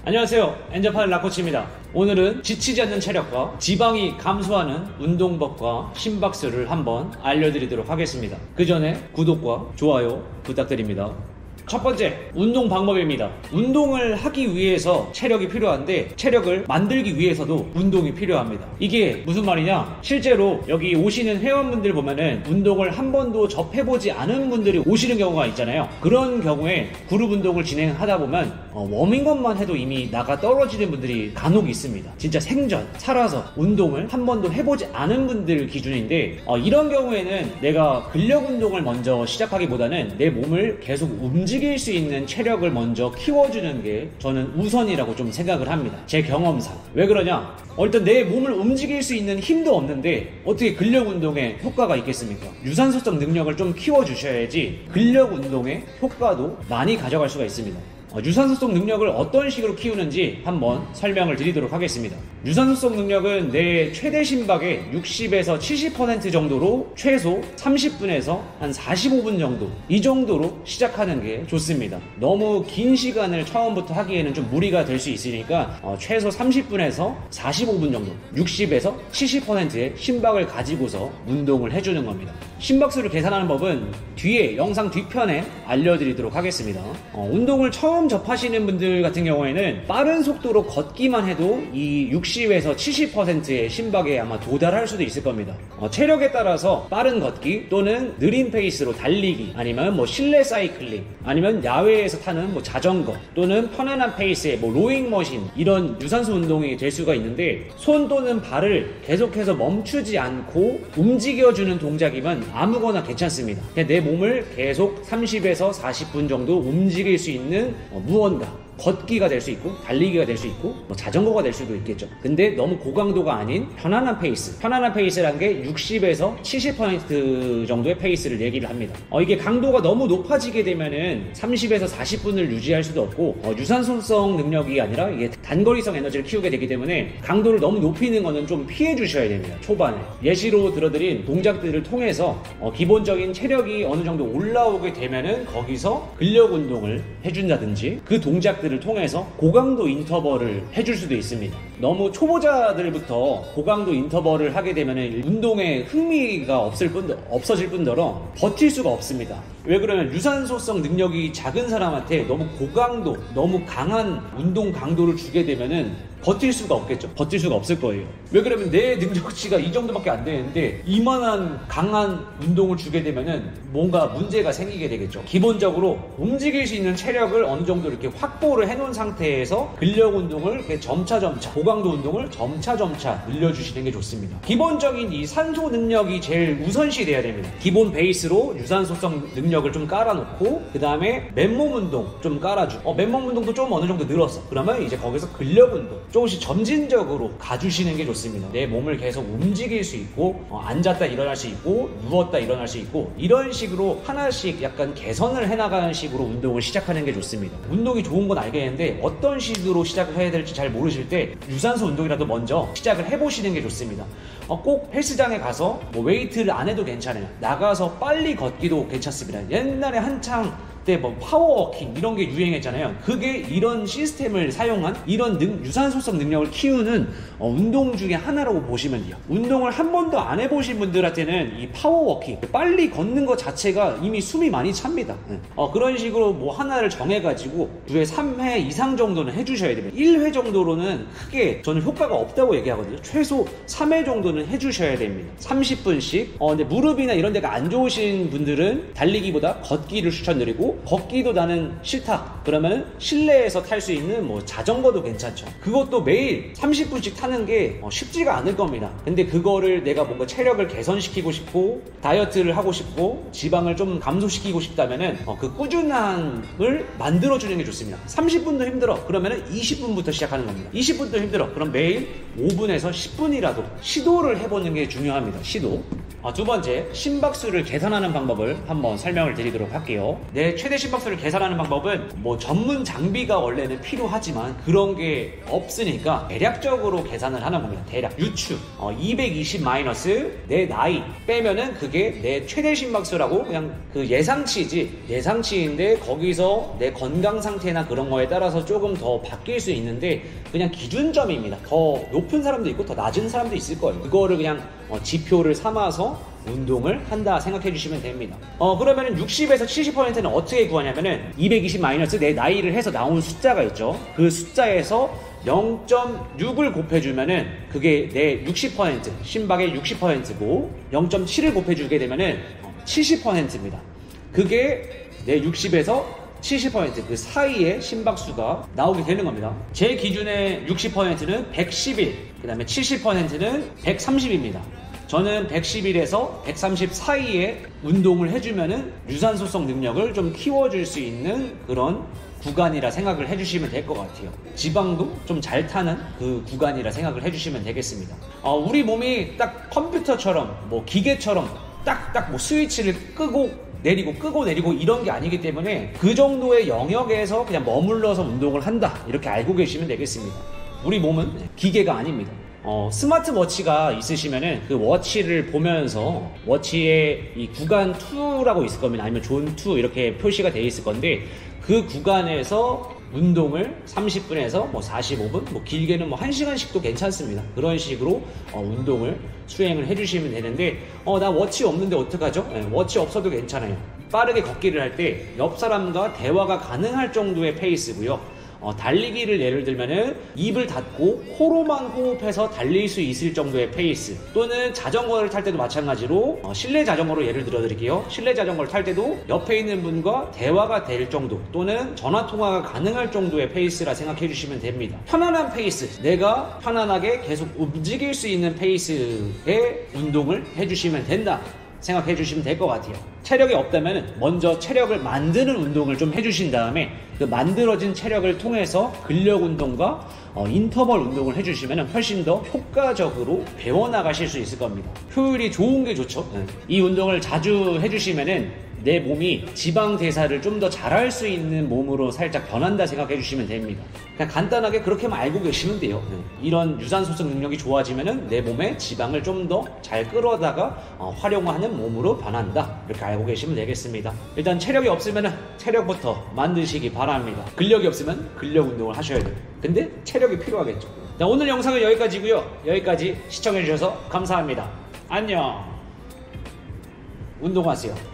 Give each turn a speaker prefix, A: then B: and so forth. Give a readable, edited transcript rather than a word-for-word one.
A: 안녕하세요, 엔저파일 라코치입니다. 오늘은 지치지 않는 체력과 지방이 감소하는 운동법과 심박수를 한번 알려드리도록 하겠습니다. 그 전에 구독과 좋아요 부탁드립니다. 첫 번째, 운동 방법입니다. 운동을 하기 위해서 체력이 필요한데 체력을 만들기 위해서도 운동이 필요합니다. 이게 무슨 말이냐? 실제로 여기 오시는 회원분들 보면은 운동을 한 번도 접해보지 않은 분들이 오시는 경우가 있잖아요. 그런 경우에 그룹 운동을 진행하다 보면 워밍업만 해도 이미 나가 떨어지는 분들이 간혹 있습니다. 진짜 생전 살아서 운동을 한 번도 해보지 않은 분들 기준인데 이런 경우에는 내가 근력 운동을 먼저 시작하기보다는 내 몸을 계속 움직일 수 있는 체력을 먼저 키워주는 게 저는 우선이라고 좀 생각을 합니다. 제 경험상. 왜 그러냐? 일단 내 몸을 움직일 수 있는 힘도 없는데 어떻게 근력 운동에 효과가 있겠습니까? 유산소성 능력을 좀 키워주셔야지 근력 운동의 효과도 많이 가져갈 수가 있습니다. 유산소성 능력을 어떤 식으로 키우는지 한번 설명을 드리도록 하겠습니다. 유산소성 능력은 내 최대 심박의 60에서 70% 정도로 최소 30분에서 한 45분 정도, 이 정도로 시작하는 게 좋습니다. 너무 긴 시간을 처음부터 하기에는 좀 무리가 될 수 있으니까 최소 30분에서 45분 정도, 60에서 70%의 심박을 가지고서 운동을 해주는 겁니다. 심박수를 계산하는 법은 뒤에 영상 뒤편에 알려드리도록 하겠습니다. 운동을 처음 접하시는 분들 같은 경우에는 빠른 속도로 걷기만 해도 이 60에서 70%의 심박에 아마 도달할 수도 있을 겁니다. 체력에 따라서 빠른 걷기 또는 느린 페이스로 달리기, 아니면 실내 사이클링, 아니면 야외에서 타는 자전거, 또는 편안한 페이스의 로잉 머신, 이런 유산소 운동이 될 수가 있는데, 손 또는 발을 계속해서 멈추지 않고 움직여주는 동작이면 아무거나 괜찮습니다. 그냥 내 몸을 계속 30에서 40분 정도 움직일 수 있는 무언가, 걷기가 될 수 있고 달리기가 될 수 있고 자전거가 될 수도 있겠죠. 근데 너무 고강도가 아닌 편안한 페이스, 편안한 페이스라는 게 60에서 70% 정도의 페이스를 얘기를 합니다. 이게 강도가 너무 높아지게 되면은 30에서 40분을 유지할 수도 없고 유산소성 능력이 아니라 이게 단거리성 에너지를 키우게 되기 때문에 강도를 너무 높이는 거는 좀 피해 주셔야 됩니다. 초반에 예시로 들어드린 동작들을 통해서 기본적인 체력이 어느 정도 올라오게 되면은 거기서 근력 운동을 해준다든지 그 동작들을 통해서 고강도 인터벌을 해줄 수도 있습니다. 너무 초보자들부터 고강도 인터벌을 하게 되면 운동에 흥미가 없어질 뿐더러 버틸 수가 없습니다. 왜 그러면 유산소성 능력이 작은 사람한테 너무 고강도, 너무 강한 운동 강도를 주게 되면은 버틸 수가 없겠죠. 버틸 수가 없을 거예요. 왜 그러면 내 능력치가 이 정도밖에 안 되는데 이만한 강한 운동을 주게 되면은 뭔가 문제가 생기게 되겠죠. 기본적으로 움직일 수 있는 체력을 어느 정도 이렇게 확보를 해놓은 상태에서 근력 운동을 이렇게 점차점차, 고강도 운동을 점차점차 늘려주시는 게 좋습니다. 기본적인 이 산소 능력이 제일 우선시 돼야 됩니다. 기본 베이스로 유산소성 능력을 좀 깔아놓고 그 다음에 맨몸 운동 좀 깔아주고 맨몸 운동도 좀 어느 정도 늘었어. 그러면 이제 거기서 근력 운동 조금씩 점진적으로 가주시는 게 좋습니다. 내 몸을 계속 움직일 수 있고 앉았다 일어날 수 있고 누웠다 일어날 수 있고 이런 식으로 하나씩 약간 개선을 해나가는 식으로 운동을 시작하는 게 좋습니다. 운동이 좋은 건 알겠는데 어떤 식으로 시작을 해야 될지 잘 모르실 때 유산소 운동이라도 먼저 시작을 해보시는 게 좋습니다. 꼭 헬스장에 가서 웨이트를 안 해도 괜찮아요. 나가서 빨리 걷기도 괜찮습니다. 옛날에 한창 때 파워워킹 이런 게 유행했잖아요. 그게 이런 시스템을 사용한 이런 유산소성 능력을 키우는 운동 중에 하나라고 보시면 돼요. 운동을 한 번도 안 해보신 분들한테는 이 파워워킹, 빨리 걷는 것 자체가 이미 숨이 많이 찹니다. 그런 식으로 하나를 정해가지고 주에 3회 이상 정도는 해주셔야 됩니다. 1회 정도로는 크게 저는 효과가 없다고 얘기하거든요. 최소 3회 정도는 해주셔야 됩니다. 30분씩. 근데 무릎이나 이런 데가 안 좋으신 분들은 달리기보다 걷기를 추천드리고, 걷기도 나는 싫다 그러면 실내에서 탈 수 있는 자전거도 괜찮죠. 그것도 매일 30분씩 타는 게 쉽지가 않을 겁니다. 근데 그거를 내가 뭔가 체력을 개선시키고 싶고 다이어트를 하고 싶고 지방을 좀 감소시키고 싶다면은 그 꾸준함을 만들어주는 게 좋습니다. 30분도 힘들어 그러면은 20분부터 시작하는 겁니다. 20분도 힘들어 그럼 매일 5분에서 10분이라도 시도를 해보는 게 중요합니다. 시도. 두 번째, 심박수를 계산하는 방법을 한번 설명을 드리도록 할게요. 내 최대 심박수를 계산하는 방법은 뭐 전문 장비가 원래는 필요하지만 그런 게 없으니까 대략적으로 계산을 하는 겁니다. 대략 유추 220 마이너스 내 나이 빼면은 그게 내 최대 심박수라고 그냥 그 예상치인데 거기서 내 건강 상태나 그런 거에 따라서 조금 더 바뀔 수 있는데 그냥 기준점입니다. 더 높은 사람도 있고 더 낮은 사람도 있을 거예요. 그거를 그냥 지표를 삼아서 운동을 한다 생각해 주시면 됩니다. 그러면은 60에서 70%는 어떻게 구하냐면은 220 마이너스 내 나이를 해서 나온 숫자가 있죠. 그 숫자에서 0.6을 곱해주면은 그게 내 60%, 심박의 60%고 0.7을 곱해주게 되면은 70%입니다. 그게 내 60에서 70% 그 사이의 심박수가 나오게 되는 겁니다. 제 기준의 60%는 111, 그 다음에 70%는 130입니다. 저는 111에서 130 사이에 운동을 해주면은 유산소성 능력을 좀 키워줄 수 있는 그런 구간이라 생각을 해주시면 될 것 같아요. 지방도 좀 잘 타는 그 구간이라 생각을 해주시면 되겠습니다. 우리 몸이 딱 컴퓨터처럼 뭐 기계처럼 딱딱 뭐 스위치를 끄고 내리고 이런 게 아니기 때문에 그 정도의 영역에서 그냥 머물러서 운동을 한다 이렇게 알고 계시면 되겠습니다. 우리 몸은 기계가 아닙니다. 스마트워치가 있으시면은 그 워치를 보면서 워치에 이 구간 2라고 있을 겁니다. 아니면 존 2 이렇게 표시가 되어 있을 건데 그 구간에서 운동을 30분에서 뭐 45분, 뭐 길게는 뭐 1시간씩도 괜찮습니다. 그런 식으로 운동을 수행을 해주시면 되는데 나 워치 없는데 어떡하죠? 워치 없어도 괜찮아요. 빠르게 걷기를 할 때 옆 사람과 대화가 가능할 정도의 페이스고요. 달리기를 예를 들면은 입을 닫고 코로만 호흡해서 달릴 수 있을 정도의 페이스, 또는 자전거를 탈 때도 마찬가지로 실내 자전거로 예를 들어 드릴게요. 실내 자전거를 탈 때도 옆에 있는 분과 대화가 될 정도 또는 전화 통화가 가능할 정도의 페이스라 생각해 주시면 됩니다. 편안한 페이스, 내가 편안하게 계속 움직일 수 있는 페이스의 운동을 해주시면 된다 생각해 주시면 될 것 같아요. 체력이 없다면 먼저 체력을 만드는 운동을 좀 해주신 다음에 그 만들어진 체력을 통해서 근력 운동과 인터벌 운동을 해주시면 훨씬 더 효과적으로 배워나가실 수 있을 겁니다. 효율이 좋은 게 좋죠. 이 운동을 자주 해주시면 내 몸이 지방 대사를 좀 더 잘할 수 있는 몸으로 살짝 변한다 생각해 주시면 됩니다. 그냥 간단하게 그렇게만 알고 계시면 돼요. 이런 유산소성 능력이 좋아지면 내 몸에 지방을 좀 더 잘 끌어다가 활용하는 몸으로 변한다 이렇게 알고 계시면 되겠습니다. 일단 체력이 없으면 체력부터 만드시기 바랍니다. 근력이 없으면 근력 운동을 하셔야 돼요. 근데 체력이 필요하겠죠. 자, 오늘 영상은 여기까지고요. 여기까지 시청해 주셔서 감사합니다. 안녕. 운동하세요.